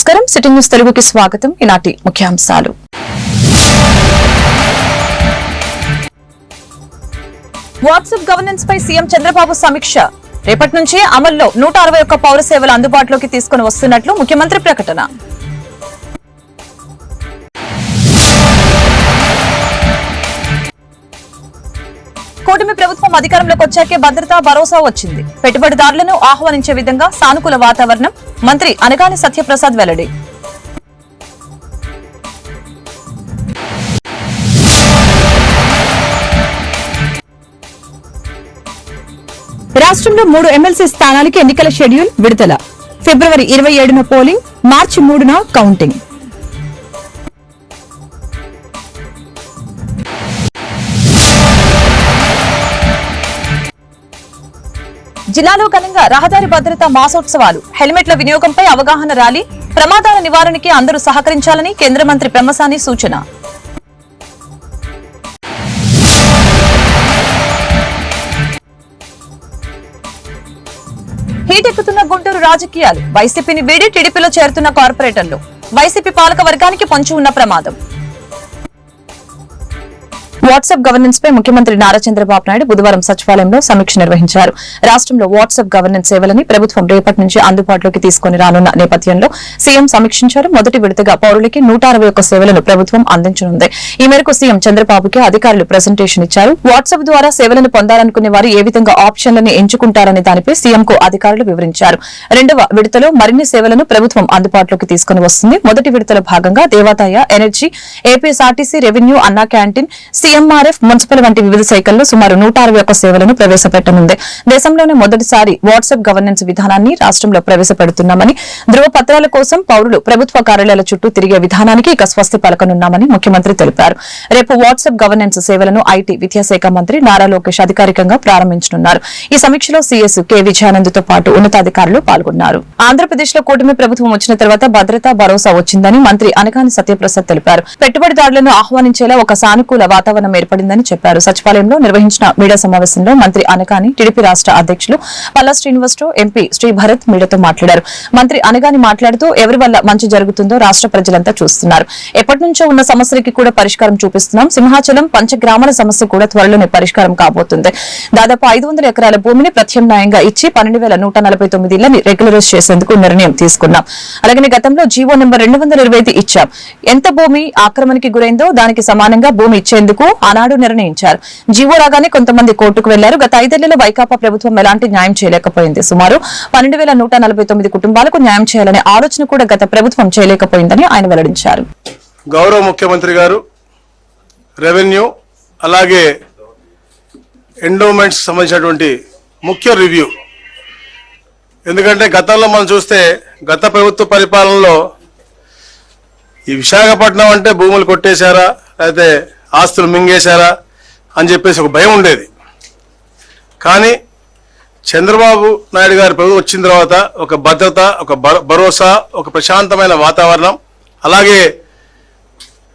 నమస్కారం city news తెలుగుకి స్వాగతం. ఈనాటి ముఖ్యాంశాలు. వాట్సాప్ గవర్నెన్స్ పై సీఎం చంద్రబాబు సమీక్ష. రేపటి నుంచి అమల్లో 161 పౌర సేవలు అందుబాటులోకి తీసుకుని వస్తున్నట్లు ముఖ్యమంత్రి ప్రకటన. కూటమి ప్రభుత్వం అధికారంలోకి వచ్చాకే భద్రతా భరోసా వచ్చింది. పెట్టుబడిదారులను ఆహ్వానించే విధంగా సానుకూల వాతావరణం. మంత్రి అనగాని సత్యప్రసాద్ వెల్లడి. రాష్ట్రంలో 3 ఎమ్మెల్సీ స్థానాలకి ఎన్నికల షెడ్యూల్ విడుదల. ఫిబ్రవరి 27న పోలింగ్, మార్చి 3న కౌంటింగ్. జిల్లాలో ఘనంగా రహదారి భద్రతా మాసోత్సవాలు. హెల్మెట్ల వినియోగంపై అవగాహన ర్యాలీ. ప్రమాదాల నివారణకి అందరూ సహకరించాలని కేంద్ర మంత్రి పెమ్మసాని సూచన. హీటెక్కుతున్న గుంటూరు రాజకీయాలు. వైసీపీని వీడి టీడీపీలో చేరుతున్న కార్పొరేటర్లు. వైసీపీ పాలక వర్గానికి పొంచి ఉన్న ప్రమాదం. వాట్సాప్ గవర్నెన్స్ పై ముఖ్యమంత్రి నారా చంద్రబాబు నాయుడు బుధవారం సచివాలయంలో సమీక్ష నిర్వహించారు. రాష్ట్రంలో వాట్సాప్ గవర్నెన్స్ సేవలని ప్రభుత్వం రేపటి నుంచి అందుబాటులోకి తీసుకుని రానున్న నేపథ్యంలో సీఎం సమీక్షించారు. మొదటి విడతగా పౌరులకి 161 సేవలను ప్రభుత్వం అందించనుంది. ఈ మేరకు సీఎం చంద్రబాబుకి అధికారులు ప్రెజెంటేషన్ ఇచ్చారు. వాట్సాప్ ద్వారా సేవలను పొందాలనుకునే వారు ఏ విధంగా ఆప్షన్లను ఎంచుకుంటారనే దానిపై సీఎంకు అధికారులు వివరించారు. రెండవ విడతలో మరిన్ని సేవలను ప్రభుత్వం అందుబాటులోకి తీసుకుని వస్తుంది. మొదటి విడతలో భాగంగా దేవాదాయ, ఎనర్జీ, ఏపీఎస్ఆర్టీసీ, రెవెన్యూ, అన్నా క్యాంటీన్, సీఎంఆర్ఎఫ్, మున్సిపల్ వంటి వివిధ శాఖల్లో సుమారు 161 సేవలను ప్రవేశపెట్టనుంది. దేశంలోనే మొదటిసారి వాట్సాప్ గవర్నెన్స్ విధానాన్ని రాష్ట్రంలో ప్రవేశపెడుతున్నామని, ధృవపత్రాల కోసం పౌరులు ప్రభుత్వ కార్యాలయాల చుట్టూ తిరిగే విధానానికి ఇక స్వస్తి పలకనున్నామని ముఖ్యమంత్రి తెలిపారు. రేపు వాట్సాప్ గవర్నెన్స్ సేవలను ఐటీ, విద్యాశాఖ మంత్రి నారా లోకేష్ అధికారికంగా ప్రారంభించనున్నారు. ఈ సమీక్షలో సీఎస్ కె విజయానంద్తో పాటు ఉన్నతాధికారులు పాల్గొన్నారు. ఆంధ్రప్రదేశ్ లో కూటమి ప్రభుత్వం వచ్చిన తర్వాత భద్రతా భరోసా వచ్చిందని మంత్రి అనగాని సత్యప్రసాద్ తెలిపారు. పెట్టుబడిదారులను ఆహ్వానించేలా ఒక సానుకూల వాతావరణం ఏర్పడిందని చెప్పారు. సచివాలయంలో నిర్వహించిన మీడియా సమావేశంలో మంత్రి అనగాని, టీడీపీ రాష్ట్ర అధ్యక్షులు పల్లా శ్రీనివాసరావు, ఎంపీ శ్రీ భరత్ మీడియాతో మాట్లాడారు. మంత్రి అనగాని మాట్లాడుతూ ఎవరి వల్ల మంచి జరుగుతుందో రాష్ట్ర ప్రజలంతా చూస్తున్నారు. ఎప్పటి నుంచో ఉన్న సమస్యలకి కూడా పరిష్కారం చూపిస్తున్నాం. సింహాచలం పంచగ్రామాల సమస్య కూడా త్వరలోనే పరిష్కారం కాబోతుంది. దాదాపు 500 ఎకరాల భూమిని ప్రత్యామ్నాయంగా ఇచ్చి 12,149 ఇళ్లని రెగ్యులరైజ్ చేసేందుకు నిర్ణయం తీసుకున్నాం. అలాగే గతంలో జీవో నెంబర్ 225 ఇచ్చాం. ఎంత భూమి ఆక్రమణకి గురైందో దానికి సమానంగా భూమి ఇచ్చేందుకు ఆనాడు నిర్ణయించారు. జీవో రాగానే కొంతమంది కోర్టుకు వెళ్లారు. గత 5 ఏళ్లలో వైకాపా ప్రభుత్వం ఎలాంటి న్యాయం చేయలేకపోయింది. సుమారు 12,149 కుటుంబాలకు న్యాయం చేయాలనే ఆలోచన కూడా గత ప్రభుత్వం చేయలేకపోయిందని ఆయన వెల్లడించారు. గౌరవ ముఖ్యమంత్రి గారు రెవెన్యూ అలాగే ఎండోమెంట్స్ సంబంధించినటువంటి ముఖ్య రివ్యూ. ఎందుకంటే గతంలో మనం చూస్తే గత ప్రభుత్వ పరిపాలనలో ఈ విశాఖపట్నం అంటే భూములు కొట్టేశారా అయితే ఆస్తులు మింగేశారా అని చెప్పేసి ఒక భయం ఉండేది. కానీ చంద్రబాబు నాయుడు గారి ప్రభుత్వం వచ్చిన తర్వాత ఒక భద్రత, ఒక భరోసా, ఒక ప్రశాంతమైన వాతావరణం, అలాగే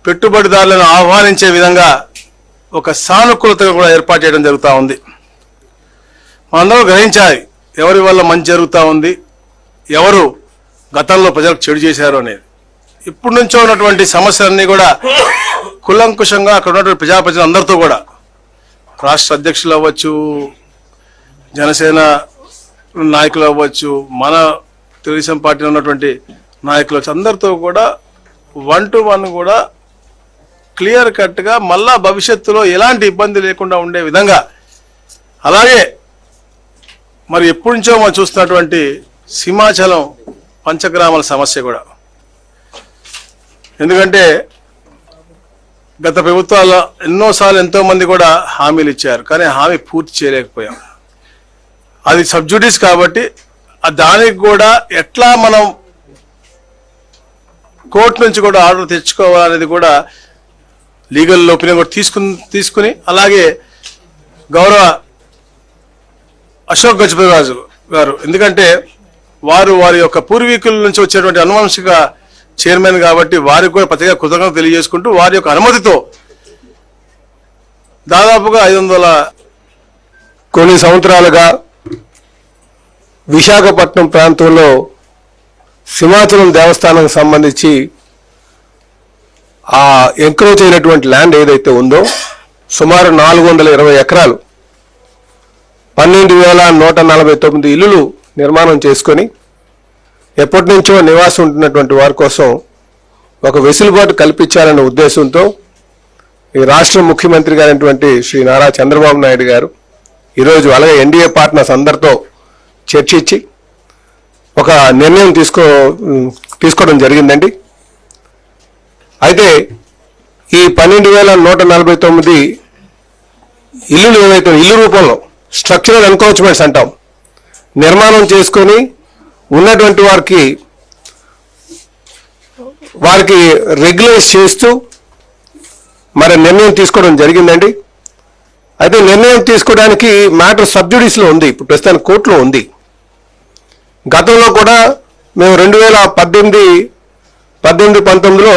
పెట్టుబడిదారులను ఆహ్వానించే విధంగా ఒక సానుకూలతగా కూడా ఏర్పాటు చేయడం జరుగుతూ ఉంది. మనందరూ గ్రహించాలి ఎవరి వల్ల మంచి జరుగుతూ ఉంది, ఎవరు గతంలో ప్రజలకు చెడు చేశారు అనేది. ఇప్పటి నుంచో ఉన్నటువంటి సమస్యలన్నీ కూడా కులంకుశంగా అక్కడ ఉన్నటువంటి ప్రజాప్రతినిధులు అందరితో కూడా, రాష్ట్ర అధ్యక్షులు అవ్వచ్చు, జనసేన నాయకులు అవ్వచ్చు, మన తెలుగుదేశం పార్టీలో ఉన్నటువంటి నాయకులు అవ్వచ్చు, అందరితో కూడా 1 to 1 కూడా క్లియర్ కట్గా మళ్ళా భవిష్యత్తులో ఎలాంటి ఇబ్బంది లేకుండా ఉండే విధంగా, అలాగే మరి ఎప్పటి నుంచో మనం చూస్తున్నటువంటి సింహాచలం పంచగ్రామాల సమస్య కూడా. ఎందుకంటే గత ప్రభుత్వాల్లో ఎన్నోసార్లు ఎంతోమంది కూడా హామీలు ఇచ్చారు, కానీ హామీ పూర్తి చేయలేకపోయాం. అది సబ్జుడిస్ కాబట్టి దానికి కూడా ఎట్లా మనం కోర్టు నుంచి కూడా ఆర్డర్ తెచ్చుకోవాలనేది కూడా లీగల్ ఒపీనియన్ కూడా తీసుకుని అలాగే గౌరవ అశోక్ గజపతిరాజు గారు, ఎందుకంటే వారి యొక్క పూర్వీకుల నుంచి వచ్చేటువంటి అనువంశిక చైర్మన్ కాబట్టి వారికి కూడా ప్రత్యేక కృతజ్ఞతలు తెలియజేసుకుంటూ వారి యొక్క అనుమతితో దాదాపుగా 500 కొన్ని సంవత్సరాలుగా విశాఖపట్నం ప్రాంతంలో సింహాచలం దేవస్థానం సంబంధించి ఆ ఎంక్రోచ్ అయినటువంటి ల్యాండ్ ఏదైతే ఉందో సుమారు 420 ఎకరాలు 12,149 ఇల్లులు నిర్మాణం చేసుకొని ఎప్పటి నుంచో నివాసం ఉంటున్నటువంటి వారి కోసం ఒక వెసులుబాటు కల్పించాలనే ఉద్దేశంతో ఈ రాష్ట్ర ముఖ్యమంత్రి గారైనటువంటి శ్రీ నారా చంద్రబాబు నాయుడు గారు ఈరోజు అలాగే ఎన్డీఏ పార్ట్నర్స్ అందరితో చర్చించి ఒక నిర్ణయం తీసుకోవడం జరిగిందండి. అయితే ఈ 12,149 ఇల్లులు ఏవైతే ఇల్లు రూపంలో స్ట్రక్చరల్ ఎన్క్రోచ్మెంట్స్ అంటాం నిర్మాణం చేసుకొని ఉన్నటువంటి వారికి రెగ్యులైజ్ చేస్తూ మరి నిర్ణయం తీసుకోవడం జరిగిందండి. అయితే నిర్ణయం తీసుకోవడానికి మ్యాటర్ సబ్జుడిస్లో ఉంది, ఇప్పుడు ప్రస్తుతానికి కోర్టులో ఉంది. గతంలో కూడా మేము 2018-19లో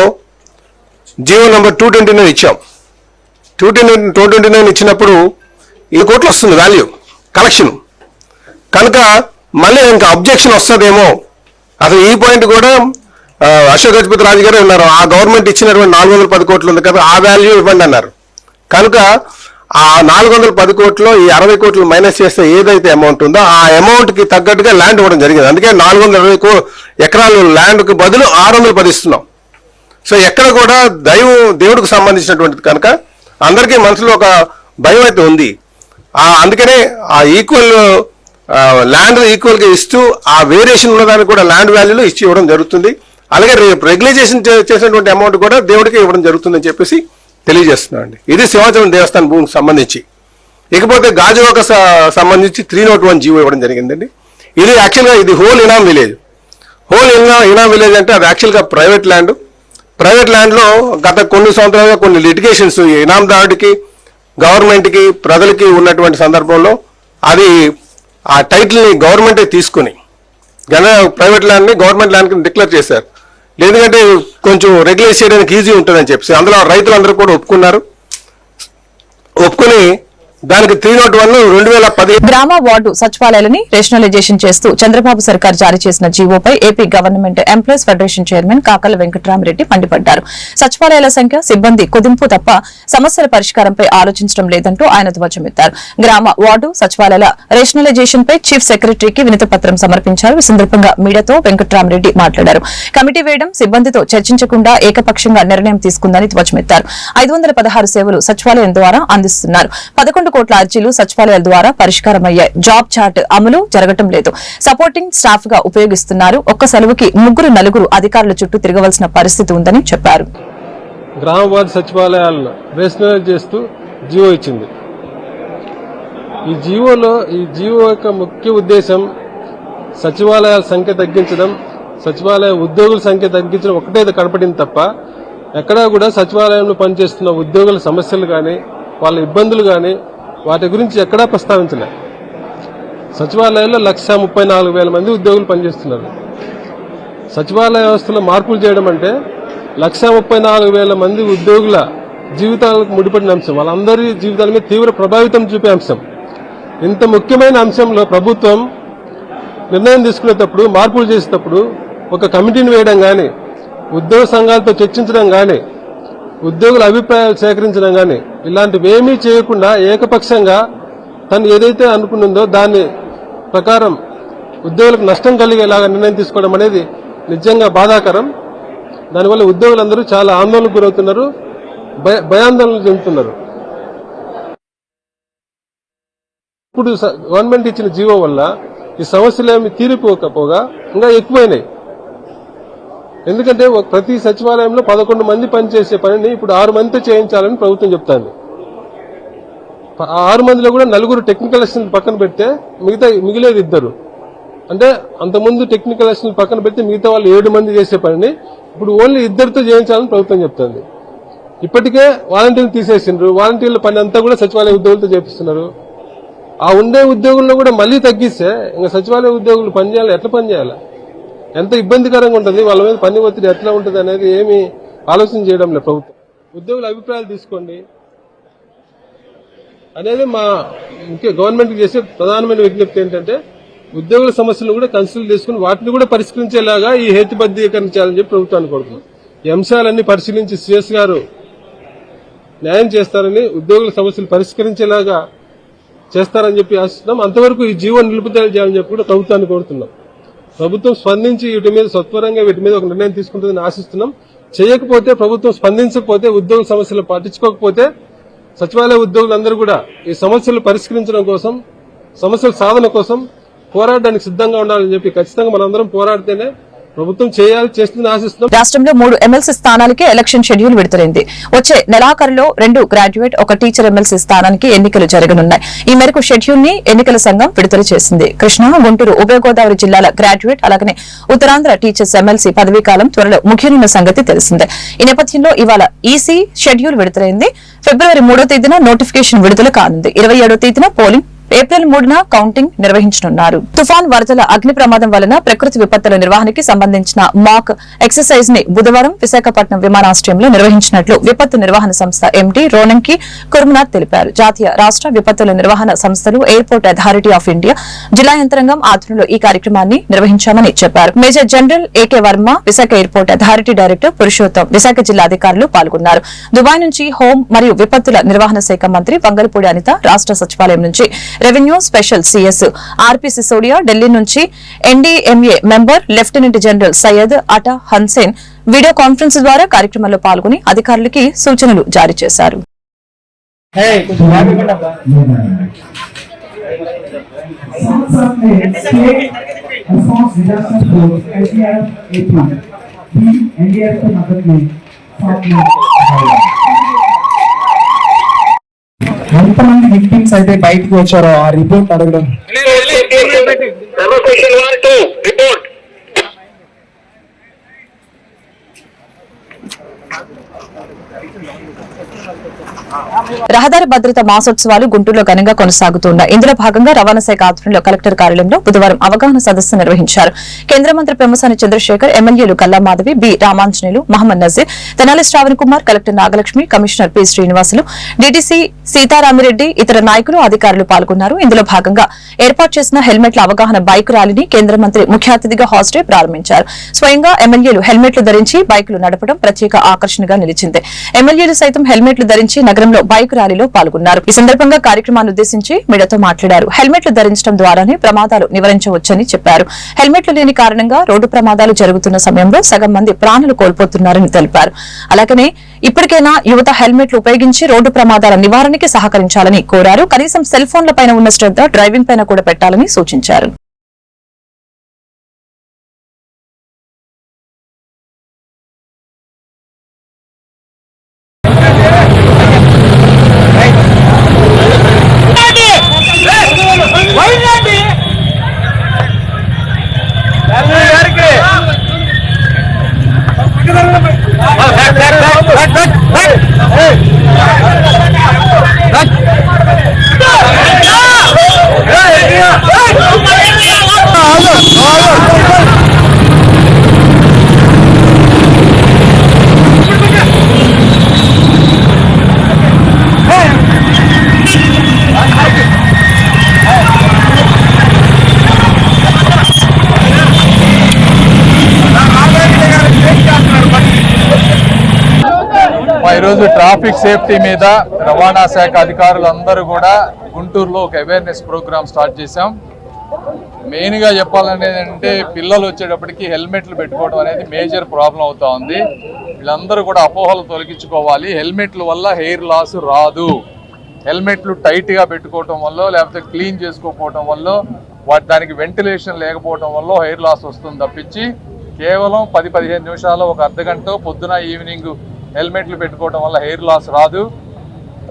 జీవో నంబర్ 229 ఇచ్చాం. 229 ఇచ్చినప్పుడు ఈ కోర్టులో వస్తుంది వాల్యూ కలెక్షన్ కనుక మళ్ళీ ఇంకా అబ్జెక్షన్ వస్తుందేమో. అసలు ఈ పాయింట్ కూడా అశోక్ గజపతి రాజు గారు ఉన్నారు, ఆ గవర్నమెంట్ ఇచ్చినటువంటి 410 కోట్లు ఉంది కదా ఆ వాల్యూ ఇవ్వండి అన్నారు. కనుక ఆ 410 కోట్లు ఈ 60 కోట్లు మైనస్ చేస్తే ఏదైతే అమౌంట్ ఉందో ఆ అమౌంట్కి తగ్గట్టుగా ల్యాండ్ ఇవ్వడం జరిగింది. అందుకే 420 ఎకరాలు ల్యాండ్కి బదులు 610 ఇస్తున్నాం. సో ఎక్కడ కూడా దేవుడికి సంబంధించినటువంటిది కనుక అందరికీ మనసులో ఒక భయం అయితే ఉంది. అందుకనే ఆ ఈక్వల్ ల్యాండ్ ఈక్వల్గా ఇస్తూ ఆ వేరియేషన్ ఉన్నదానికి కూడా ల్యాండ్ వాల్యూలో ఇచ్చి ఇవ్వడం జరుగుతుంది. అలాగే రెగ్యులైజేషన్ చేసినటువంటి అమౌంట్ కూడా దేవుడికి ఇవ్వడం జరుగుతుందని చెప్పేసి తెలియజేస్తున్నామండి. ఇది సింహాచలం దేవస్థానం భూమికి సంబంధించి. ఇకపోతే గాజువాక సంబంధించి 301 జీవో ఇవ్వడం జరిగిందండి. ఇది యాక్చువల్గా ఇది హోల్ ఇనాం విలేజ్. ఇనాం విలేజ్ అంటే అది యాక్చువల్గా ప్రైవేట్ ల్యాండ్. ప్రైవేట్ ల్యాండ్లో గత కొన్ని సంవత్సరాలుగా కొన్ని లిటిగేషన్స్ ఇనాందారుడికి గవర్నమెంట్కి ప్రజలకి ఉన్నటువంటి సందర్భంలో అది ఆ టైటిల్ని గవర్నమెంటే తీసుకుని ప్రైవేట్ ల్యాండ్ని గవర్నమెంట్ ల్యాండ్కి డిక్లేర్ చేశారు. ఎందుకంటే కొంచెం రెగ్యులేట్ చేయడానికి ఈజీ ఉంటుందని చెప్పి అందులో రైతులందరూ కూడా ఒప్పుకుని దానికి 301 2010 గ్రామ వార్డు సచివాలయాలని రేషనలైజేషన్ చేస్తూ చంద్రబాబు సర్కార్ జారీ చేసిన జీవోపై AP government employees federation chairman Kakala Venkatramireddy మండిపడ్డారు. సచివాలయాల సంఖ్య, సిబ్బంది కుదింపు తప్ప సమస్యల పరిష్కారంపై ఆలోచించడం లేదంటూ ఆయన ధ్వజమెత్తారు. గ్రామ వార్డు సచివాలయాల రేషనలైజేషన్ పై చీఫ్ సెక్రటరీకి వినతి పత్రం సమర్పించారు. ఈ సందర్భంగా మీడియాతో వెంకట్రామరెడ్డి మాట్లాడారు. కమిటీ వేయడం, సిబ్బందితో చర్చించకుండా ఏకపక్షంగా నిర్ణయం తీసుకుందని ధ్వజమెత్తారు. 516 సేవలు సచివాలయం ద్వారా అందిస్తున్నారు. 11 కోట్ల అర్జీలు సచివాలయాల ద్వారా పరిష్కారమయ్యాయి. జాబ్ చార్ట్ అమలు జరగటం లేదు. సపోర్టింగ్ స్టాఫ్ గా ఉపయోగిస్తున్నారు. ఒక్క సెలవుకి 3-4 అధికారుల చుట్టూ తిరగవలసిన పరిస్థితి ఉందని చెప్పారు. గ్రామ వార్డు సచివాలయాలను రేషనలైజ్ చేస్తూ జీవో ఇచ్చింది. ఈ జీవో యొక్క ముఖ్య ఉద్దేశం సచివాలయాల సంఖ్య తగ్గించడం, సచివాలయ ఉద్యోగుల సంఖ్య తగ్గించడం ఒకటే కనపడింది తప్ప ఎక్కడా కూడా సచివాలయంలో పనిచేస్తున్న ఉద్యోగుల సమస్యలు కానీ వాళ్ళ ఇబ్బందులు కానీ వాటి గురించి ఎక్కడా ప్రస్తావించలే. సచివాలయాల్లో 134,000 మంది ఉద్యోగులు పనిచేస్తున్నారు. సచివాలయ వ్యవస్థలో మార్పులు చేయడం అంటే 134,000 మంది ఉద్యోగుల జీవితాలకు ముడిపడిన అంశం, వాళ్ళందరి జీవితాల మీద తీవ్ర ప్రభావితం చూపే అంశం. ఇంత ముఖ్యమైన అంశంలో ప్రభుత్వం నిర్ణయం తీసుకునేటప్పుడు, మార్పులు చేసేటప్పుడు ఒక కమిటీని వేయడం కానీ, ఉద్యోగ సంఘాలతో చర్చించడం కానీ, ఉద్యోగుల అభిప్రాయాలు సేకరించడం కానీ ఇలాంటివి ఏమీ చేయకుండా ఏకపక్షంగా తను ఏదైతే అనుకున్నదో దాని ప్రకారం ఉద్యోగులకు నష్టం కలిగేలాగా నిర్ణయం తీసుకోవడం అనేది నిజంగా బాధాకరం. దానివల్ల ఉద్యోగులందరూ చాలా ఆందోళనకు గురవుతున్నారు, భయాందోళనలు చెందుతున్నారు. ఇప్పుడు గవర్నమెంట్ ఇచ్చిన జీవో వల్ల ఈ సమస్యలేమి తీరిపోకపోగా ఇంకా ఎక్కువైనాయి. ఎందుకంటే ప్రతి సచివాలయంలో 11 మంది పనిచేసే పనిని ఇప్పుడు 6 మందితో చేయించాలని ప్రభుత్వం చెప్తాంది. 6 మందిలో కూడా 4 టెక్నికల్ అసిస్టెంట్ పక్కన పెడితే మిగిలేదు 2. అంటే అంతకుముందు టెక్నికల్ అసిస్టెంట్ పక్కన పెడితే మిగతా వాళ్ళు 7 మంది చేసే పనిని ఇప్పుడు ఓన్లీ 2తో చేయించాలని ప్రభుత్వం చెప్తుంది. ఇప్పటికే వాలంటీర్లు తీసేసిండ్రు. వాలంటీర్ల పని అంతా కూడా సచివాలయ ఉద్యోగులతో చేపిస్తున్నారు. ఆ ఉండే ఉద్యోగులను కూడా మళ్లీ తగ్గిస్తే ఇంకా సచివాలయ ఉద్యోగులు పనిచేయాలి, ఎట్లా పనిచేయాలి, ఎంత ఇబ్బందికరంగా ఉంటుంది, వాళ్ళ మీద పని ఒత్తిడి ఎట్లా ఉంటుంది అనేది ఏమీ ఆలోచన చేయడం లేదు ప్రభుత్వం. ఉద్యోగుల అభిప్రాయాలు తీసుకోండి అనేది మా ముఖ్య గవర్నమెంట్కి చేసే ప్రధానమైన విజ్ఞప్తి. ఏంటంటే ఉద్యోగుల సమస్యలను కూడా కన్సిడర్ చేసుకుని వాటిని కూడా పరిష్కరించేలాగా ఈ హేతుబద్ధీకరణ చేయాలని చెప్పి ప్రభుత్వాన్ని కోరుతున్నాం. ఈ అంశాలన్నీ పరిశీలించి సిఎస్ గారు న్యాయం చేస్తారని, ఉద్యోగుల సమస్యలు పరిష్కరించేలాగా చేస్తారని చెప్పి ఆశిస్తున్నాం. అంతవరకు ఈ జీవో నిలుపుదల చేయాలని చెప్పి కూడా ప్రభుత్వాన్ని కోరుతున్నాం. ప్రభుత్వం స్పందించి వీటి మీద సత్వరంగా వీటి మీద ఒక నిర్ణయం తీసుకుంటుందని ఆశిస్తున్నాం. చేయకపోతే, ప్రభుత్వం స్పందించకపోతే, ఉద్యోగుల సమస్యలు పట్టించుకోకపోతే సచివాలయ ఉద్యోగులందరూ కూడా ఈ సమస్యలు పరిష్కరించడం కోసం, సమస్యల సాధన కోసం పోరాడడానికి సిద్ధంగా ఉండాలని చెప్పి ఖచ్చితంగా మనందరం పోరాడితేనే ప్రభుత్వం చేస్తుందని ఆశిస్తున్నాం. రాష్ట్రంలో 3 ఎమ్మెల్సీ స్థానాలకి ఎలక్షన్ షెడ్యూల్ విడుదలైంది. వచ్చే నెలాఖరులో 2 గ్రాడ్యుయేట్, 1 టీచర్ ఎమ్మెల్సీ స్థానానికి ఎన్నికలు జరగనున్నాయి. ఈ మేరకు షెడ్యూల్ ని ఎన్నికల సంఘం విడుదల చేసింది. కృష్ణా, గుంటూరు, ఉభయ గోదావరి జిల్లాల గ్రాడ్యుయేట్, అలాగనే ఉత్తరాంధ్ర టీచర్స్ ఎమ్మెల్సీ పదవీకాలం త్వరలో ముగియనున్న సంగతి తెలిసిందే. ఈ నేపథ్యంలో ఇవాళ ఈసీ షెడ్యూల్ విడుదలైంది. ఫిబ్రవరి 3వ తేదీన నోటిఫికేషన్ విడుదల కానుంది. 27వ తేదీన పోలింగ్, ఏప్రిల్ 3న కౌంటింగ్ నిర్వహించనున్నారు. తుఫాన్, వరదల, అగ్ని ప్రమాదం వలన ప్రకృతి విపత్తుల నిర్వహణకి సంబంధించిన మాక్ ఎక్సర్సైజ్ ని బుధవారం విశాఖపట్నం విమానాశ్రయంలో నిర్వహించినట్లు విపత్తు నిర్వహణ సంస్థ ఎండీ రోనంకి కుర్మనాథ్ తెలిపారు. జాతీయ, రాష్ట్ర విపత్తుల నిర్వహణ సంస్థలు, ఎయిర్పోర్ట్ అథారిటీ ఆఫ్ ఇండియా, జిల్లా యంత్రాంగం ఆధ్వర్యంలో ఈ కార్యక్రమాన్ని నిర్వహించామని చెప్పారు. Major general AK Varma, Visakha airport authority director Purushottam, Visakha జిల్లా అధికారులు పాల్గొన్నారు. దుబాయ్ నుంచి హోం మరియు విపత్తుల నిర్వహణ శాఖ మంత్రి వంగలపూడి అనిత, రాష్ట్ర సచివాలయం నుంచి revenue special CS RP Sisodia, Delhi నుంచి NDMA member lieutenant general Syed Ata Hasnain video conference ద్వారా కార్యక్రమంలో పాల్గొని అధికారులకి సూచనలు జారీ చేశారు. ఎంతమంది విక్టిమ్స్ అయితే బయటకు వచ్చారో ఆ రిపోర్ట్ అడగడం. రహదారి భద్రత మాసోత్సవాలు గుంటూరులో ఘనంగా కొనసాగుతున్నాయి. ఇందులో భాగంగా రవాణా శాఖ ఆధ్వర్యంలో కలెక్టర్ కార్యాలయంలో బుధవారం అవగాహన సదస్సు నిర్వహించారు. కేంద్ర మంత్రి పెమ్మసాని చంద్రశేఖర్, ఎమ్మెల్యేలు Galla Madhavi, B Ramanjaneyulu, Mohammed Nazeer, Tenali Shravan Kumar, collector Nagalakshmi, commissioner P Srinivasulu, DTC Seetharamireddy, ఇతర నాయకులు, అధికారులు పాల్గొన్నారు. ఇందులో భాగంగా ఏర్పాటు చేసిన హెల్మెట్ల అవగాహన బైక్ ర్యాలీని కేంద్ర మంత్రి ముఖ్య అతిథిగా హాజరై ప్రారంభించారు. స్వయంగా ఎమ్మెల్యేలు హెల్మెట్లు ధరించి బైకులు నడపడం ప్రత్యేక ఆకర్షణగా నిలిచింది. ఎమ్మెల్యేలు సైతం హెల్మెట్లు ధరించి నగరంలో బైక్ ర్యాలీలో పాల్గొన్నారు. ఈ సందర్భంగా కార్యక్రమాన్ని ఉద్దేశించి మీడియాతో మాట్లాడారు. హెల్మెట్లు ధరించడం ద్వారానే ప్రమాదాలు నివారించవచ్చని చెప్పారు. హెల్మెట్లు లేని కారణంగా రోడ్డు ప్రమాదాలు జరుగుతున్న సమయంలో సగం మంది ప్రాణాలు కోల్పోతున్నారని తెలిపారు. అలాగనే ఇప్పటికైనా యువత హెల్మెట్లు ఉపయోగించి రోడ్డు ప్రమాదాల నివారణకి సహకరించాలని కోరారు. కనీసం సెల్ ఫోన్ల పైన ఉన్న శ్రద్ధ డ్రైవింగ్ పైన కూడా పెట్టాలని సూచించారు. ఈరోజు ట్రాఫిక్ సేఫ్టీ మీద రవాణా శాఖ అధికారులందరూ కూడా గుంటూరులో ఒక అవేర్నెస్ ప్రోగ్రామ్ స్టార్ట్ చేశాం. మెయిన్గా చెప్పాలనేది అంటే పిల్లలు వచ్చేటప్పటికి హెల్మెట్లు పెట్టుకోవడం అనేది మేజర్ ప్రాబ్లం అవుతా ఉంది. వీళ్ళందరూ కూడా అపోహలు తొలగించుకోవాలి. హెల్మెట్ల వల్ల హెయిర్ లాస్ రాదు. హెల్మెట్లు టైట్గా పెట్టుకోవటం వల్ల, లేకపోతే క్లీన్ చేసుకోకపోవటం వల్ల, దానికి వెంటిలేషన్ లేకపోవటం వల్ల హెయిర్ లాస్ వస్తుంది తప్పించి కేవలం 10-15 నిమిషాలు, ఒక అర్ధగంట పొద్దున ఈవినింగ్ హెల్మెట్లు పెట్టుకోవడం వల్ల హెయిర్ లాస్ రాదు.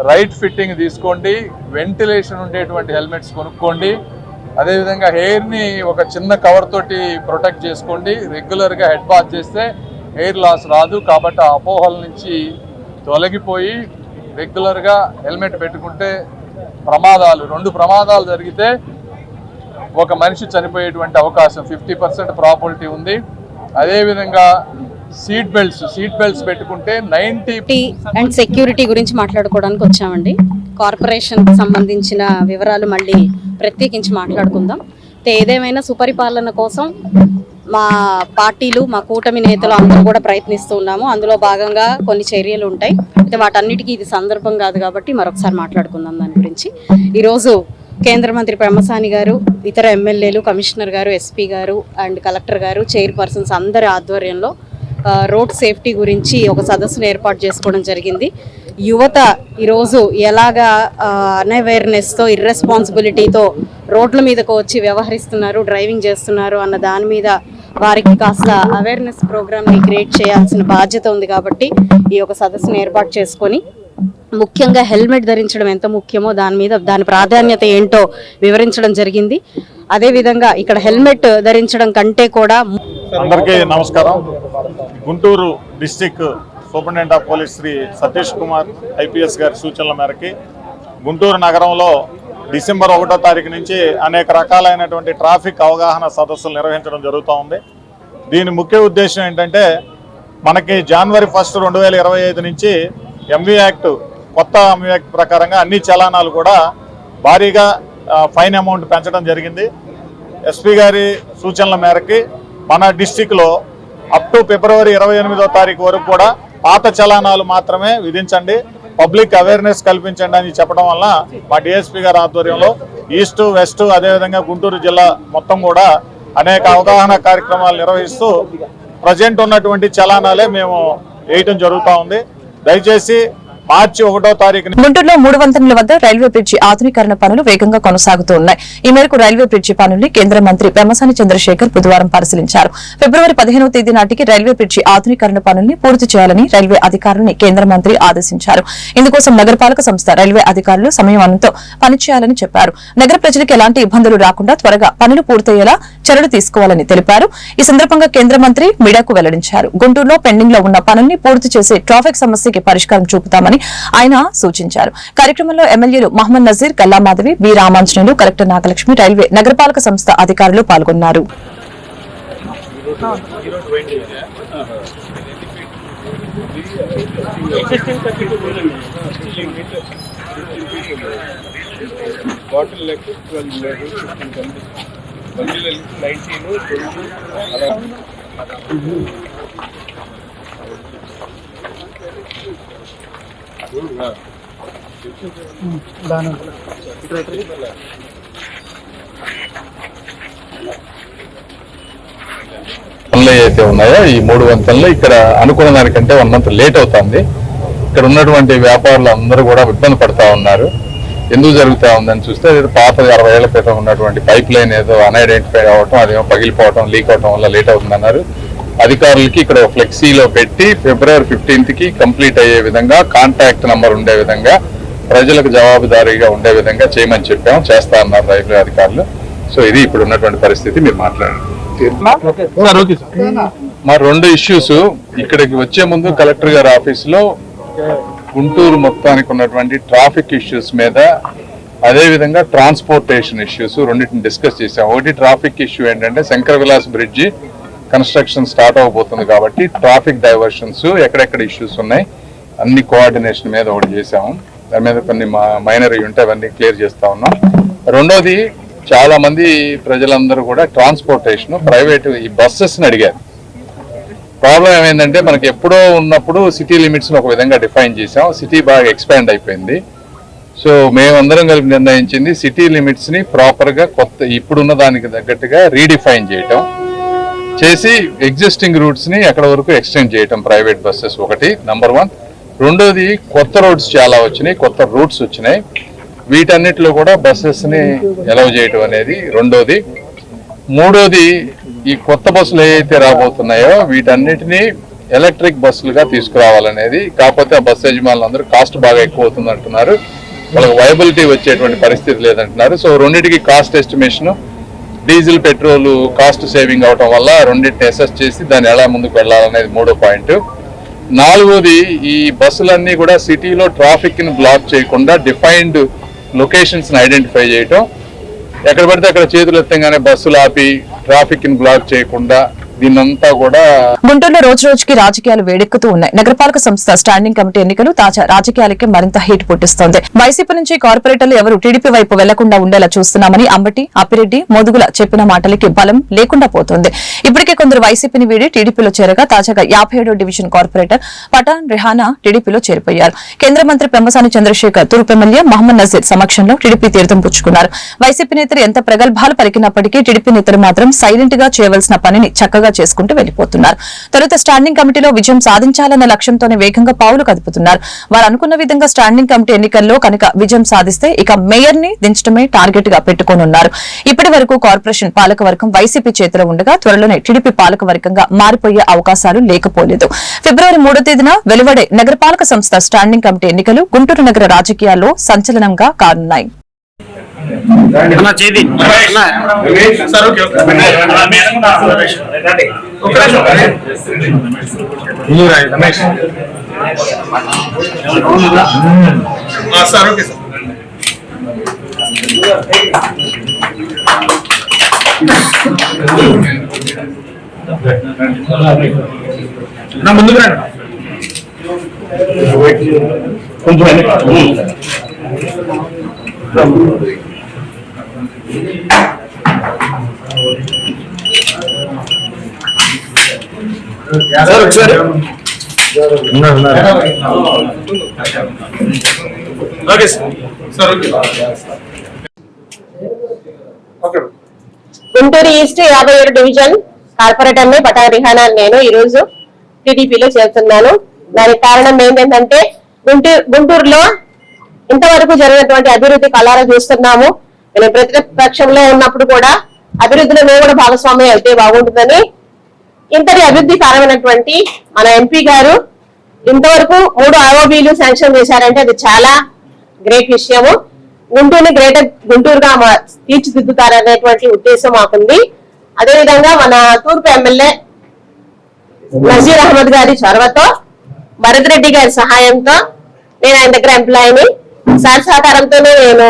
రైట్ ఫిట్టింగ్ తీసుకోండి, వెంటిలేషన్ ఉండేటువంటి హెల్మెట్స్ కొనుక్కోండి. అదేవిధంగా హెయిర్ని ఒక చిన్న కవర్ తోటి ప్రొటెక్ట్ చేసుకోండి. రెగ్యులర్గా హెడ్ బాత్ చేస్తే హెయిర్ లాస్ రాదు. కాబట్టి ఆ అపోహల నుంచి తొలగిపోయి రెగ్యులర్గా హెల్మెట్ పెట్టుకుంటే ప్రమాదాలు, 2 ప్రమాదాలు జరిగితే ఒక మనిషి చనిపోయేటువంటి అవకాశం 50% ప్రాబిలిటీ ఉంది. అదేవిధంగా సీట్ బెల్ట్స్ పెట్టుకుంటే 90 అండ్ సెక్యూరిటీ గురించి మాట్లాడుకోవడానికి వచ్చామండి. కార్పొరేషన్ సంబంధించిన వివరాలు మళ్ళీ ప్రత్యేకించి మాట్లాడుకుందాం. ఏదేమైనా సుపరిపాలన కోసం మా పార్టీలు, మా కూటమి నేతలు అందరూ కూడా ప్రయత్నిస్తూ ఉన్నాము. అందులో భాగంగా కొన్ని చర్యలు ఉంటాయి. అయితే వాటన్నిటికీ ఇది సందర్భం కాదు కాబట్టి మరొకసారి మాట్లాడుకుందాం దాని గురించి. ఈరోజు కేంద్ర మంత్రి పెమ్మసాని గారు, ఇతర ఎమ్మెల్యేలు, కమిషనర్ గారు, ఎస్పీ గారు అండ్ కలెక్టర్ గారు, చైర్పర్సన్స్ అందరి ఆధ్వర్యంలో రోడ్ సేఫ్టీ గురించి ఒక సదస్సును ఏర్పాటు చేసుకోవడం జరిగింది. యువత ఈరోజు ఎలాగా అన్అవేర్నెస్తో, ఇర్రెస్పాన్సిబిలిటీతో రోడ్ల మీదకు వచ్చి వ్యవహరిస్తున్నారు, డ్రైవింగ్ చేస్తున్నారు అన్న దాని మీద వారికి కాస్త అవేర్నెస్ ప్రోగ్రామ్ని క్రియేట్ చేయాల్సిన బాధ్యత ఉంది. కాబట్టి ఈ యొక్క సదస్సును ఏర్పాటు చేసుకొని ముఖ్యంగా హెల్మెట్ ధరించడం ఎంత ముఖ్యమో దాని ప్రాధాన్యత ఏంటో వివరించడం జరిగింది. అదేవిధంగా ఇక్కడ హెల్మెట్ ధరించడం కంటే కూడా అందరికీ నమస్కారం. Guntur district superintendent of police Shri Satish Kumar IPS గారి సూచనల మేరకి గుంటూరు నగరంలో డిసెంబర్ 1వ తారీఖు నుంచి అనేక రకాలైనటువంటి ట్రాఫిక్ అవగాహన సదస్సులు నిర్వహించడం జరుగుతూ ఉంది. దీని ముఖ్య ఉద్దేశం ఏంటంటే మనకి జనవరి 1, 2025 నుంచి ఎంవీ యాక్ట్, కొత్త ఎంవీ యాక్ట్ ప్రకారంగా అన్ని చలానాలు కూడా భారీగా ఫైన్ అమౌంట్ పెంచడం జరిగింది. ఎస్పీ గారి సూచనల మేరకి మన డిస్టిక్లో అప్ టు ఫిబ్రవరి 28వ తారీఖు వరకు కూడా పాత చలానాలు మాత్రమే విధించండి, పబ్లిక్ అవేర్నెస్ కల్పించండి అని చెప్పడం వల్ల మా డిఎస్పీ గారి ఆధ్వర్యంలో ఈస్ట్, వెస్ట్, అదేవిధంగా గుంటూరు జిల్లా మొత్తం కూడా అనేక అవగాహన కార్యక్రమాలు నిర్వహిస్తూ ప్రజెంట్ ఉన్నటువంటి చలానాలే మేము వేయటం జరుగుతూ ఉంది. దయచేసి మార్చి 1వ తారీఖున గుంటూరులో 3 వంతెనల వద్ద రైల్వే బ్రిడ్జి ఆధునీకరణ పనులు వేగంగా కొనసాగుతూ ఉన్నాయి. ఈ మేరకు రైల్వే బ్రిడ్జి పనుల్ని కేంద్ర మంత్రి పెమ్మసాని చంద్రశేఖర్ బుధవారం పరిశీలించారు. ఫిబ్రవరి 15వ తేదీ నాటికి రైల్వే బ్రిడ్జి ఆధునీకరణ పనుల్ని పూర్తి చేయాలని రైల్వే అధికారులని కేంద్ర మంత్రి ఆదేశించారు. ఇందుకోసం నగరపాలక సంస్థ రైల్వే అధికారులు సమయవంతంతో పనిచేయాలని చెప్పారు. నగర ప్రజలకు ఎలాంటి ఇబ్బందులు రాకుండా త్వరగా పనులు పూర్తయ్యేలా చర్యలు తీసుకోవాలని తెలిపారు. ఈ సందర్భంగా కేంద్ర మంత్రి మీడియాకు వెల్లడించారు. గుంటూరులో పెండింగ్ లో ఉన్న పనుల్ని పూర్తి చేసి ట్రాఫిక్ సమస్యకి పరిష్కారం చూపుతామని ఆయన సూచించారు. కార్యక్రమంలో ఎమ్మెల్యేలు Mohammed Nazir, Galla Madhavi, B Ramanjaneyulu, collector Nagalakshmi, railway నగరపాలక సంస్థ అధికారులు పాల్గొన్నారు. పనులు ఏవైతే ఉన్నాయో ఈ 3 వంతెనలు ఇక్కడ అనుకున్న దానికంటే 1 మంత్ లేట్ అవుతుంది. ఇక్కడ ఉన్నటువంటి వ్యాపారులు అందరూ కూడా ఇబ్బంది పడతా ఉన్నారు. ఎందుకు జరుగుతా ఉందని చూస్తే పాత 60 ఏళ్ల క్రితం ఉన్నటువంటి పైప్ లైన్ ఏదో అన్ఐడెంటిఫైడ్ అవటం, అదేమో పగిలిపోవటం, లీక్ అవటం వల్ల లేట్ అవుతుందన్నారు. అధికారులకి ఇక్కడ ఫ్లెక్సీలో పెట్టి ఫిబ్రవరి 15కి కంప్లీట్ అయ్యే విధంగా, కాంటాక్ట్ నంబర్ ఉండే విధంగా, ప్రజలకు జవాబుదారీగా ఉండే విధంగా చేయమని చెప్పాము. చేస్తా అన్నారు రైల్వే అధికారులు. సో ఇది ఇప్పుడు ఉన్నటువంటి పరిస్థితి. మీరు మాట్లాడండి. మా 2 ఇష్యూస్ ఇక్కడికి వచ్చే ముందు కలెక్టర్ గారి ఆఫీసులో గుంటూరు మొత్తానికి ఉన్నటువంటి ట్రాఫిక్ ఇష్యూస్ మీద, అదే విధంగా ట్రాన్స్పోర్టేషన్ ఇష్యూస్ రెండింటిని డిస్కస్ చేసాం. ఒకటి ట్రాఫిక్ ఇష్యూ ఏంటంటే Shankar Vilas bridge construction start అవబోతుంది కాబట్టి ట్రాఫిక్ డైవర్షన్స్ ఎక్కడెక్కడ ఇష్యూస్ ఉన్నాయి అన్ని కోఆర్డినేషన్ మీద ఒకటి చేసాము. దాని మీద కొన్ని మైనర్ ఉంటే అవన్నీ క్లియర్ చేస్తా ఉన్నాం. రెండోది, చాలా మంది ప్రజలందరూ కూడా ట్రాన్స్పోర్టేషన్ ప్రైవేట్ ఈ బస్సెస్ని అడిగారు. ప్రాబ్లం ఏమైందంటే మనకి ఎప్పుడో ఉన్నప్పుడు సిటీ లిమిట్స్ ఒక విధంగా డిఫైన్ చేసాం. సిటీ బాగా ఎక్స్పాండ్ అయిపోయింది. సో మేమందరం కలిపి నిర్ణయించింది సిటీ లిమిట్స్ ని ప్రాపర్ గా కొత్త ఇప్పుడున్న దానికి తగ్గట్టుగా రీడిఫైన్ చేయటం చేసి ఎగ్జిస్టింగ్ రూట్స్ ని ఎక్కడ వరకు ఎక్స్టెండ్ చేయటం ప్రైవేట్ బస్సెస్. ఒకటి నంబర్ 1. రెండోది, కొత్త రోడ్స్ చాలా వచ్చినాయి, కొత్త రూట్స్ వచ్చినాయి. వీటన్నిటిలో కూడా బస్సెస్ ని అలౌ చేయటం అనేది రెండోది. మూడోది, ఈ కొత్త బస్సులు ఏవైతే రాబోతున్నాయో వీటన్నిటినీ ఎలక్ట్రిక్ బస్సులుగా తీసుకురావాలనేది. కాకపోతే ఆ బస్సు యజమానులు అందరూ కాస్ట్ బాగా ఎక్కువ అవుతుంది అంటున్నారు. వాళ్ళకి వైబిలిటీ వచ్చేటువంటి పరిస్థితి లేదంటున్నారు. సో రెండింటికి cost estimation, diesel, petrol cost saving అవటం వల్ల రెండింటిని అసెస్ చేసి దాన్ని ఎలా ముందుకు వెళ్ళాలనేది 3వ పాయింట్. 4వది, ఈ బస్సులన్నీ కూడా సిటీలో ట్రాఫిక్ ని బ్లాక్ చేయకుండా డిఫైన్డ్ లొకేషన్స్ ని ఐడెంటిఫై చేయటం. ఎక్కడ పడితే అక్కడ చేతులు ఎత్తంగానే బస్సులు ఆపి ట్రాఫిక్ ని బ్లాక్ చేయకుండా దీన్నంతా కూడా గుంటూరులో రోజు రోజుకి రాజకీయాలు వేడెక్కుతూ ఉన్నాయి. నగరపాలక సంస్థ స్టాండింగ్ కమిటీ ఎన్నికలు తాజా రాజకీయాలకి మరింత హీట్ పుట్టిస్తోంది. వైసీపీ నుంచి కార్పొరేటర్లు ఎవరు టీడీపీ వైపు వెళ్లకుండా ఉండేలా చూస్తున్నామని అంబటి, అప్పిరెడ్డి, మోదుగుల చెప్పిన మాటలకి బలం లేకుండా పోతోంది. ఇప్పటికే కొందరు వైసీపీని వీడి టీడీపీలో చేరగా తాజాగా 57వ డివిజన్ కార్పొరేటర్ పఠాన్ రెహానా టీడీపీలో చేరిపోయారు. కేంద్ర మంత్రి పెమ్మసాని చంద్రశేఖర్, తూర్పు ఎమ్మెల్యే మహమ్మద్ నజీర్ సమక్షంలో టీడీపీ తీర్థం పుచ్చుకున్నారు. వైసీపీ నేతలు ఎంత ప్రగల్భాలు పలికినప్పటికీ టీడీపీ నేతలు మాత్రం సైలెంట్ గా చేయవలసిన పనిని చక్కగా చేసుకుంటూ వెళ్లిపోతున్నారు. తొలుత స్టాండింగ్ కమిటీలో విజయం సాధించాలన్న లక్ష్యంతోనే వేగంగా పావులు కదుపుతున్నారు. వారు అనుకున్న విధంగా స్టాండింగ్ కమిటీ ఎన్నికల్లో కనుక విజయం సాధిస్తే ఇక మేయర్ ని దించడమే టార్గెట్ గా పెట్టుకోనున్నారు. ఇప్పటి వరకు కార్పొరేషన్ పాలకవర్గం వైసీపీ చేతిలో ఉండగా త్వరలోనే టీడీపీ పాలకవర్గంగా మారిపోయే అవకాశాలు లేకపోలేదు. ఫిబ్రవరి 3వ తేదీన వెలువడే నగరపాలక సంస్థ స్టాండింగ్ కమిటీ ఎన్నికలు గుంటూరు నగర రాజకీయాల్లో సంచలనంగా కానున్నాయి. ముందుకు రండి. గుంటూరు ఈస్ట్ 57 డివిజన్ కార్పొరేటర్ ని పఠాన్ రెహానా నేను ఈ రోజు టీడీపీలో చేరుతున్నాను. దానికి కారణం ఏంటంటే గుంటూరులో ఇంతవరకు జరిగినటువంటి అభివృద్ధి కళారా చూస్తున్నాము. నేను ప్రతిపక్షంలో ఉన్నప్పుడు కూడా అభివృద్ధిలో మేము కూడా భాగస్వామ్యం అయితే బాగుంటుందని ఇంతటి అభివృద్ధి కారణమైనటువంటి మన ఎంపీ గారు ఇంతవరకు 3 ROBలు శాంక్షన్ చేశారంటే అది చాలా గ్రేట్ విషయము. గుంటూరుని గ్రేటర్ గుంటూరుగా తీర్చిదిద్దుతారనేటువంటి ఉద్దేశం మాకుంది. అదేవిధంగా మన తూర్పు ఎమ్మెల్యే నజీర్ అహ్మద్ గారి చొరవతో, భరత్ రెడ్డి గారి సహాయంతో, నేను ఆయన దగ్గర ఎంప్లాయీని, సార్ సహకారంతోనే నేను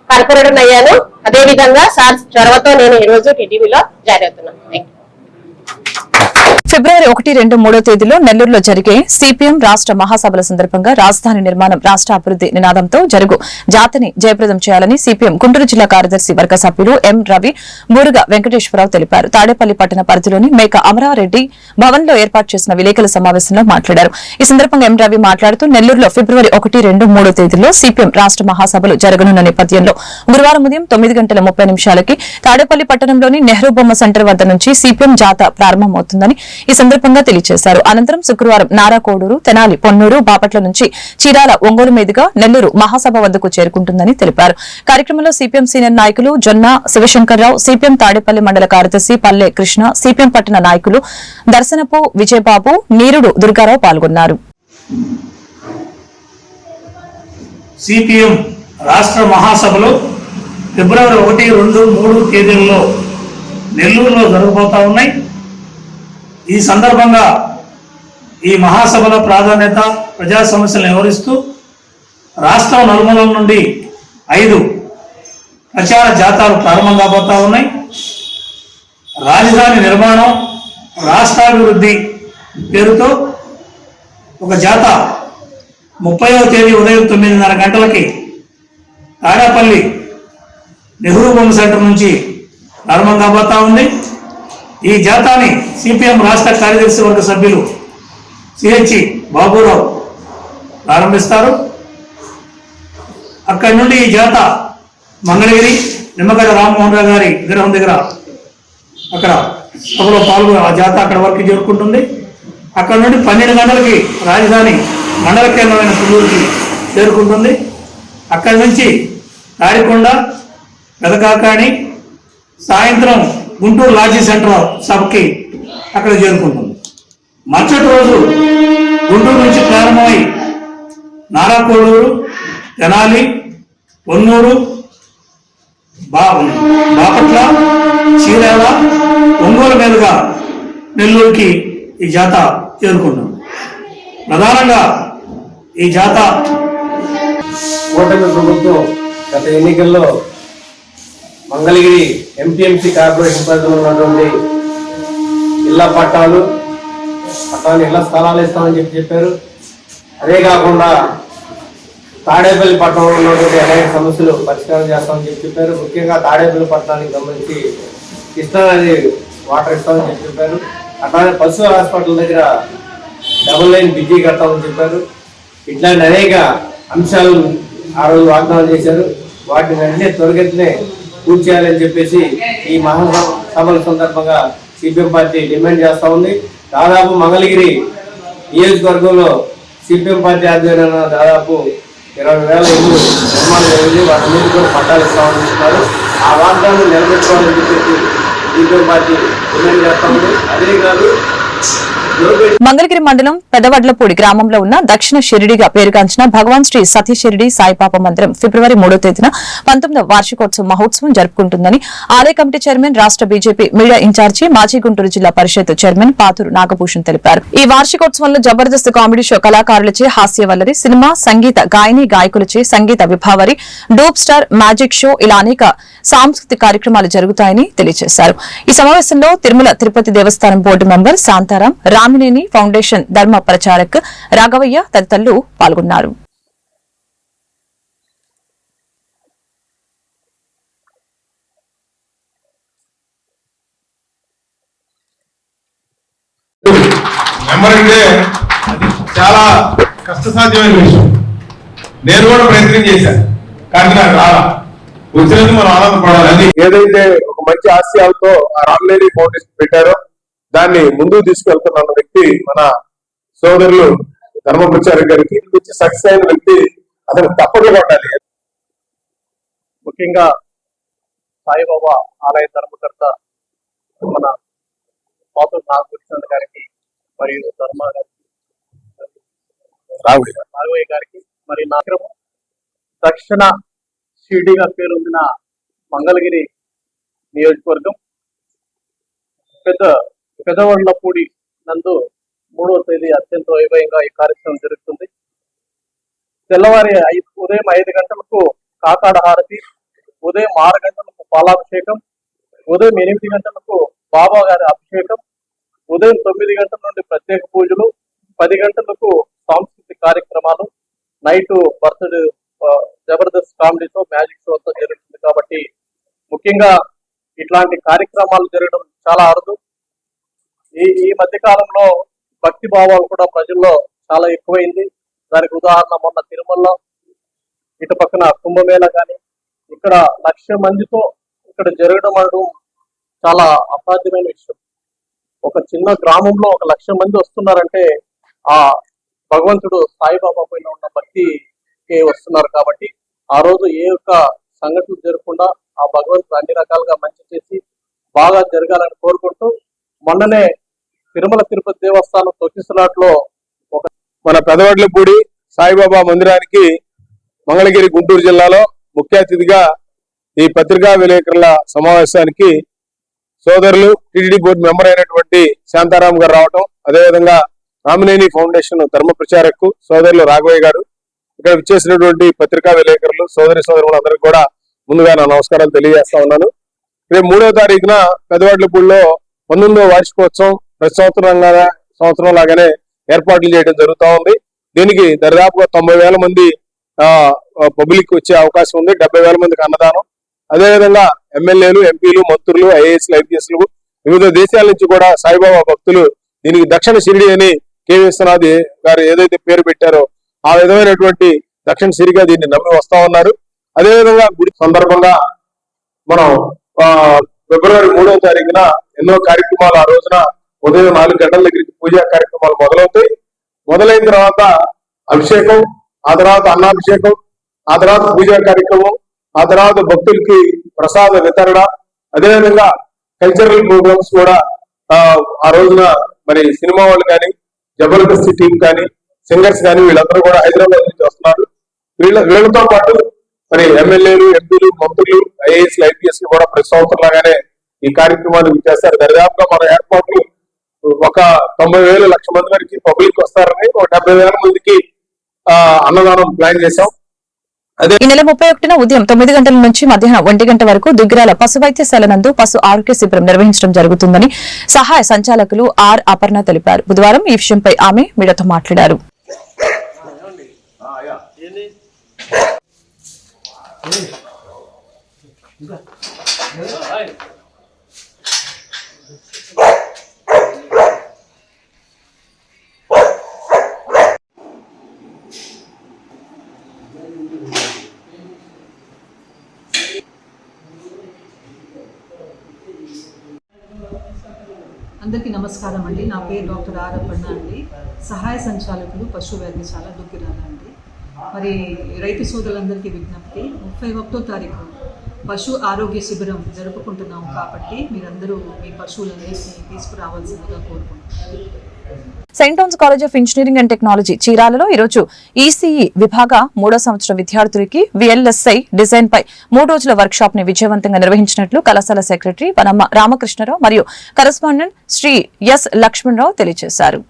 కార్పొరేటర్ అయ్యాను. అదేవిధంగా సార్ చొరవతో నేను ఈ రోజు టీడీపీలో జాయిన్ అవుతున్నాను. ఫిబ్రవరి 1, 2, 3 తేదీలో నెల్లూరులో జరిగే సిపిఎం రాష్ట్ర మహాసభల సందర్భంగా రాజధాని నిర్మాణం, రాష్ట్ర అభివృద్ధి నినాదంతో జరుగు జాతని జయప్రదం చేయాలని సిపిఎం గుంటూరు జిల్లా కార్యదర్శి వర్గ సభ్యులు ఎం రవి, బూరుగ వెంకటేశ్వరరావు తెలిపారు. తాడేపల్లి పట్టణ పరిధిలోని మేక అమరారెడ్డి భవన్ లో ఏర్పాటు చేసిన విలేకరుల సమావేశంలో మాట్లాడారు. ఈ సందర్భంగా ఎం రవి మాట్లాడుతూ నెల్లూరులో ఫిబ్రవరి 1, 2, 3 తేదీల్లో సిపిఎం రాష్ట్ర మహాసభలు జరగనున్న నేపథ్యంలో గురువారం ఉదయం 9:30 తాడేపల్లి పట్టణంలోని నెహ్రూ బొమ్మ సెంటర్ వద్ద నుంచి సిపిఎం జాత ప్రారంభమవుతుందని ఈ సందర్భంగా తెలియజేశారు. అనంతరం శుక్రవారం నారాకోడూరు, తెనాలి, పొన్నూరు, బాపట్ల నుంచి చీరాల, ఒంగోలు మీదుగా నెల్లూరు మహాసభ వద్దకు చేరుకుంటుందని తెలిపారు. కార్యక్రమంలో సిపిఎం సీనియర్ నాయకులు జొన్న శివశంకర్రావు, సిపిఎం తాడేపల్లి మండల కార్యదర్శి పల్లె కృష్ణ, సిపిఎం పట్టణ నాయకులు దర్శనపు విజయబాబు, నీరుడు దుర్గారావు పాల్గొన్నారు. సిపిఎం రాష్ట్ర మహాసభలు ఫిబ్రవరి 1, 2, 3 తేదీల్లో నెల్లూరులో జరగబోతా ఉన్నాయి. ఈ సందర్భంగా ఈ మహాసభల ప్రాధాన్యత, ప్రజా సమస్యలను వివరిస్తూ రాష్ట్రం నలుమూలల నుండి 5 ప్రచార జాతాలు ప్రారంభం కాబోతా ఉన్నాయి. రాజధాని నిర్మాణం, రాష్ట్రాభివృద్ధి పేరుతో ఒక జాత 30వ తేదీ ఉదయం 9:30 గంటలకి తాడేపల్లి నెహ్రూ బొమ్మ సెంటర్ నుంచి ప్రారంభం కాబోతా ఉంది. ఈ జాతాని సిపిఎం రాష్ట్ర కార్యదర్శి వర్గ సభ్యులు సిహెచ్ బాబురావు ప్రారంభిస్తారు. అక్కడి నుండి ఈ జాత మంగళగిరి నిమ్మగడ్డ రామ్మోహన్ రావు గారి విగ్రహం దగ్గర అక్కడ సభలో పాల్గొని ఆ జాత అక్కడ వరకు చేరుకుంటుంది. అక్కడ నుండి 12 గంటలకి రాజధాని మండల కేంద్రమైన పుల్లూరుకి చేరుకుంటుంది. అక్కడి నుంచి తాడికొండ, పెదకాకాణి, సాయంత్రం గుంటూరు లాడ్జీ సెంటర్ సభకి అక్కడ చేరుకుంటుంది. మరుసటి రోజు గుంటూరు నుంచి ప్రారంభమై నారాకోడూరు, తెనాలి, పొన్నూరు, బాపట్ల, చీరాల, ఒంగోలు మీదుగా నెల్లూరుకి ఈ జాత చేరుకుంటుంది. ప్రధానంగా ఈ జాత కూటమి ప్రభుత్వం గత ఎన్నికల్లో మంగళగిరి ఎంపీఎంసీ కార్పొరేషన్ పరిధిలో ఉన్నటువంటి ఇళ్ల పట్టాలు ఇళ్ల స్థలాలు ఇస్తామని చెప్పారు. అదే కాకుండా తాడేపల్లి పట్టణంలో ఉన్నటువంటి అనేక సమస్యలు పరిష్కారం చేస్తామని చెప్పారు. ముఖ్యంగా తాడేపల్లి పట్టణానికి సంబంధించి కృష్ణా నది వాటర్ ఇస్తామని చెప్పారు. అట్లానే పశు హాస్పిటల్ దగ్గర డబుల్ లైన్ బ్రిడ్జి కడతామని చెప్పారు. ఇట్లాంటి అనేక అంశాలు ఆ రోజు వాగ్దానం చేశారు. వాటిని వెంటనే త్వరగతినే పూర్తి చేయాలని చెప్పేసి ఈ మహాసభల సందర్భంగా సిపిఎం పార్టీ డిమాండ్ చేస్తా ఉంది. దాదాపు మంగళగిరి నియోజకవర్గంలో సిపిఎం పార్టీ ఆధ్వర్యంలో దాదాపు 20,000 ఇళ్ళు నిర్మాణం జరిగింది. వాటన్నిటి కూడా పట్టాలు ఇస్తామని ఆ వాగ్దానం నిలబెట్టుకోవాలని చెప్పేసి సిపిఎం పార్టీ డిమాండ్ చేస్తా ఉంది. అదే కాదు, మంగళగిరి మండలం పెదవడ్లపూడి గ్రామంలో ఉన్న దక్షిణ షిరిడిగా పేరుగాంచిన భగవాన్ శ్రీ సతీ షిరిడి సాయిబాబా మందిరం ఫిబ్రవరి 3వ తేదీన 19వ వార్షికోత్సవ మహోత్సవం జరుపుకుంటుందని ఆలయ కమిటీ చైర్మన్, రాష్ట బీజేపీ మీడియా ఇన్ఛార్జి, మాజీ గుంటూరు జిల్లా పరిషత్ చైర్మన్ పాతూరు నాగభూషణ్ తెలిపారు. ఈ వార్షికోత్సవంలో జబర్దస్త్ కామెడీ షో కళాకారులచే హాస్యవల్లరి, సినిమా, సంగీత గాయని గాయకులచే సంగీత విభావరి, డూప్ స్టార్, మ్యాజిక్ షో ఇలా అనేక సాంస్కృతిక కార్యక్రమాలు జరుగుతాయని తెలియజేశారు. ఈ సమావేశంలో తిరుమల తిరుపతి దేవస్థానం board member Shantaram, Ramineni foundation ధర్మ ప్రచారక్ రాఘవయ్య తదితరులు పాల్గొన్నారు. మెంబర్ అంటే అది చాలా కష్టసాధ్యమైన విషయం. నేను కూడా ప్రయత్నం చేశాను, కానీ నాకు రాలా. వచ్చినందుకు మనం ఆనందపడాలి. అది ఏదైతే ఒక మంచి ఆశయాలతో ఆ రామినేని ఫౌండేషన్ పెట్టారో దాన్ని ముందుకు తీసుకెళ్తున్న వ్యక్తి మన సోదరులు ధర్మ ప్రచారక్ గారికి. సక్సెస్ అయిన వ్యక్తి అతను తప్పకుండా ఉండాలి. ముఖ్యంగా సాయిబాబా ఆలయ ధర్మకర్త మన పాతూరు నాగభూషణ్ గారికి మరియు రాఘవయ్య గారికి మరి నగరం దక్షిణ షిరిడిగా పేరొందిన మంగళగిరి నియోజకవర్గం పెదవడ్లపూడి నందు 3వ తేదీ అత్యంత వైభవంగా ఈ కార్యక్రమం జరుగుతుంది. తెల్లవారి ఉదయం 5 గంటలకు కాకాడ హారతి, ఉదయం 6 గంటలకు పాలాభిషేకం, ఉదయం 8 గంటలకు బాబా గారి అభిషేకం, ఉదయం 9 గంటల నుండి ప్రత్యేక పూజలు, 10 గంటలకు సాంస్కృతిక కార్యక్రమాలు, night birthday Jabardasth comedy show, magic show అంతా జరుగుతుంది. కాబట్టి ముఖ్యంగా ఇట్లాంటి కార్యక్రమాలు జరగడం చాలా అరుదు. ఈ మధ్య కాలంలో భక్తి భావాలు కూడా ప్రజల్లో చాలా ఎక్కువైంది. దానికి ఉదాహరణ మొన్న తిరుమలలో ఇటు పక్కన కుంభమేళ కానీ ఇక్కడ 1,00,000 మందితో ఇక్కడ జరగడం అనడం చాలా అసాధ్యమైన విషయం. ఒక చిన్న గ్రామంలో 1,00,000 మంది వస్తున్నారంటే ఆ భగవంతుడు సాయిబాబా పైన ఉన్న భక్తికి వస్తున్నారు. కాబట్టి ఆ రోజు ఏ ఒక్క సంఘటనలు జరగకుండా ఆ భగవంతుడు అన్ని రకాలుగా మంచి చేసి బాగా జరగాలని కోరుకుంటూ మొన్ననే తిరుమల తిరుపతి దేవస్థానం తొక్కిసలాట్లో మన పెదవడ్లపూడి సాయిబాబా మందిరానికి మంగళగిరి గుంటూరు జిల్లాలో ముఖ్య అతిథిగా ఈ పత్రికా విలేకరుల సమావేశానికి సోదరులు టీటీడీ బోర్డు మెంబర్ అయినటువంటి శాంతారాం గారు రావటం, అదేవిధంగా రామినేని ఫౌండేషన్ ధర్మ ప్రచారక్ సోదరులు రాఘవయ్య గారు, ఇక్కడ విచ్చేసినటువంటి పత్రికా విలేకరులు సోదరులు అందరికీ కూడా ముందుగా నా నమస్కారాలు తెలియజేస్తా ఉన్నాను. రేపు 3వ తారీఖున పెదవడ్లపూడిలో 19వ వార్షికోత్సవం ప్రతి సంవత్సరం లాగానే ఏర్పాట్లు చేయడం జరుగుతూ ఉంది. దీనికి దరిదాపుగా 90,000 మంది పబ్లిక్ వచ్చే అవకాశం ఉంది. 70,000 మందికి అన్నదానం, అదేవిధంగా ఎమ్మెల్యేలు, ఎంపీలు, మంత్రులు, ఐఏఎస్లు, ఐపీఎస్లు, వివిధ దేశాల నుంచి కూడా సాయిబాబా భక్తులు దీనికి దక్షిణ షిరిడి అని కె విశ్వనాథ్ గారు ఏదైతే పేరు పెట్టారో ఆ విధమైనటువంటి దక్షిణ షిరిడిగా దీన్ని నమ్మి వస్తా ఉన్నారు. అదేవిధంగా గుడి సందర్భంగా మనం ఫిబ్రవరి 3వ తారీఖున ఎన్నో కార్యక్రమాలు, ఆ రోజున ఉదయం 4 గంటల దగ్గరికి పూజా కార్యక్రమాలు మొదలవుతాయి. మొదలైన తర్వాత అభిషేకం, ఆ తర్వాత అన్నాభిషేకం, ఆ తర్వాత పూజా కార్యక్రమం, ఆ తర్వాత భక్తులకి ప్రసాద వితరణ, అదేవిధంగా కల్చరల్ ప్రోగ్రామ్స్ కూడా ఆ రోజున మరి సినిమా వాళ్ళు కానీ, జబర్దస్త్ టీం కానీ, సింగర్స్ కానీ వీళ్ళందరూ కూడా హైదరాబాద్ నుంచి వస్తున్నారు. వీళ్ళతో పాటు మరి ఎమ్మెల్యేలు, ఎంపీలు, మంత్రులు, ఐఏఎస్లు, ఐపీఎస్లు కూడా ప్రతి సంవత్సరం లాగానే ఈ కార్యక్రమాన్ని చేస్తారు. దరిదాపుగా మన ఏర్పాట్లు ఒక 90,000 లక్ష మంది వరకు పబ్లిక్ వస్తారని, ఒక 70,000 మందికి అన్నదానం ప్లాన్ చేశాం. ఈ నెల 31న ఉదయం 9 గంటల నుంచి మధ్యాహ్నం 1 గంట వరకు దుగ్గిరాల పశు వైద్యశాల నందు పశు ఆరోగ్య శిబిరం నిర్వహించడం జరుగుతుందని సహాయ సంచాలకులు ఆర్ అపర్ణ తెలిపారు. బుధవారం ఈ విషయంపై ఆమె మీడియాతో మాట్లాడారు. అందరికీ నమస్కారం అండి. నా పేరు డాక్టర్ ఆర్ అపర్ణ అండి, సహాయ సంచాలకులు పశు వైద్యశాల దుగ్గిరాల అండి. మరి రైతు సోదరులందరికీ విజ్ఞప్తి, 31వ తారీఖు పశు ఆరోగ్య శిబిరం జరుపుకుంటున్నాం కాబట్టి మీరందరూ మీ పశువులని తీసుకురావాల్సిందిగా కోరుకుంటున్నాను. Saint Thomas College of Engineering and Technology చీరాలలో ఈరోజు ఈసీఈ విభాగ 3వ సంవత్సరం విద్యార్థులకి విఎల్ఎస్ఐ డిజైన్ పై 3 రోజుల వర్క్ షాప్ ని విజయవంతంగా నిర్వహించినట్లు కళాశాల సెక్రటరీ వనమ్మ రామకృష్ణరావు మరియు కరెస్పాండెంట్ శ్రీ ఎస్ లక్ష్మణరావు తెలియజేశారు.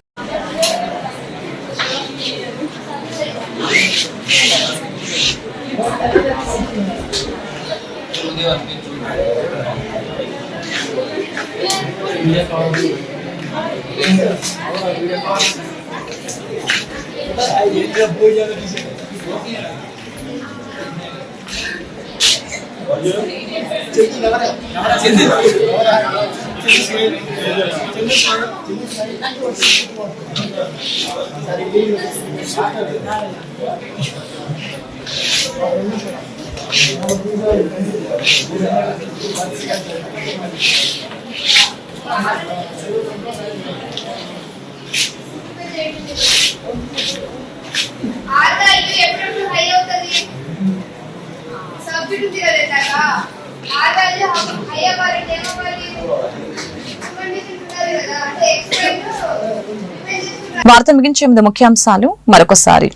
వార్త ముగించే ముందు ముఖ్యాంశాలు మరొకసారి.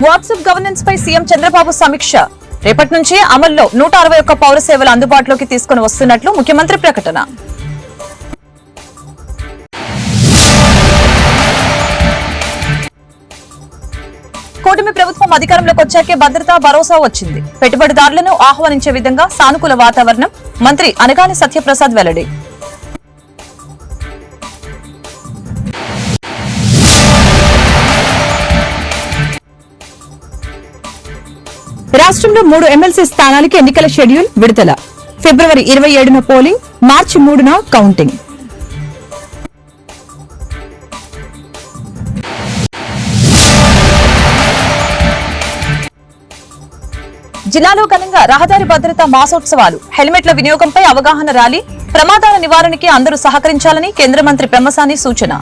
వాట్సాప్ గవర్నెన్స్ పై సీఎం చంద్రబాబు సమీక్ష. రేపటి నుంచి అమల్లో 161 పౌర సేవలు అందుబాటులోకి తీసుకుని వస్తున్నట్లు ముఖ్యమంత్రి ప్రకటన. కూటమి ప్రభుత్వం అధికారంలోకి వచ్చాకే భద్రతా భరోసా వచ్చింది. పెట్టుబడిదారులను ఆహ్వానించే విధంగా సానుకూల వాతావరణం. మంత్రి అనగాని సత్యప్రసాద్ వెల్లడి. రాష్ట్రంలో 3 ఎమ్మెల్సీ స్థానాలకి ఎన్నికల షెడ్యూల్ విడుదల. ఫిబ్రవరి 27న పోలింగ్, మార్చి 3న కౌంటింగ్. జిల్లాలో ఘనంగా రహదారి భద్రతా మాసోత్సవాలు. హెల్మెట్ల వినియోగంపై అవగాహన ర్యాలీ. ప్రమాదాల నివారణకి అందరూ సహకరించాలని కేంద్ర మంత్రి పెమ్మసాని సూచన.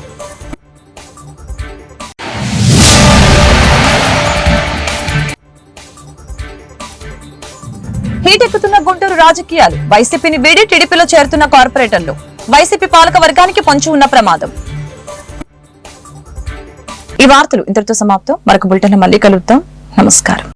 హీటెక్కుతున్న గుంటూరు రాజకీయాలు. వైసీపీని వీడి టీడీపీలో చేరుతున్న కార్పొరేటర్లు. వైసీపీ పాలక వర్గానికి పొంచి ఉన్న ప్రమాదం. ఈ వార్తలు ఇంతటితో సమాప్తం. మరొక బులెటిన్ మళ్ళీ కలుద్దాం. నమస్కారం.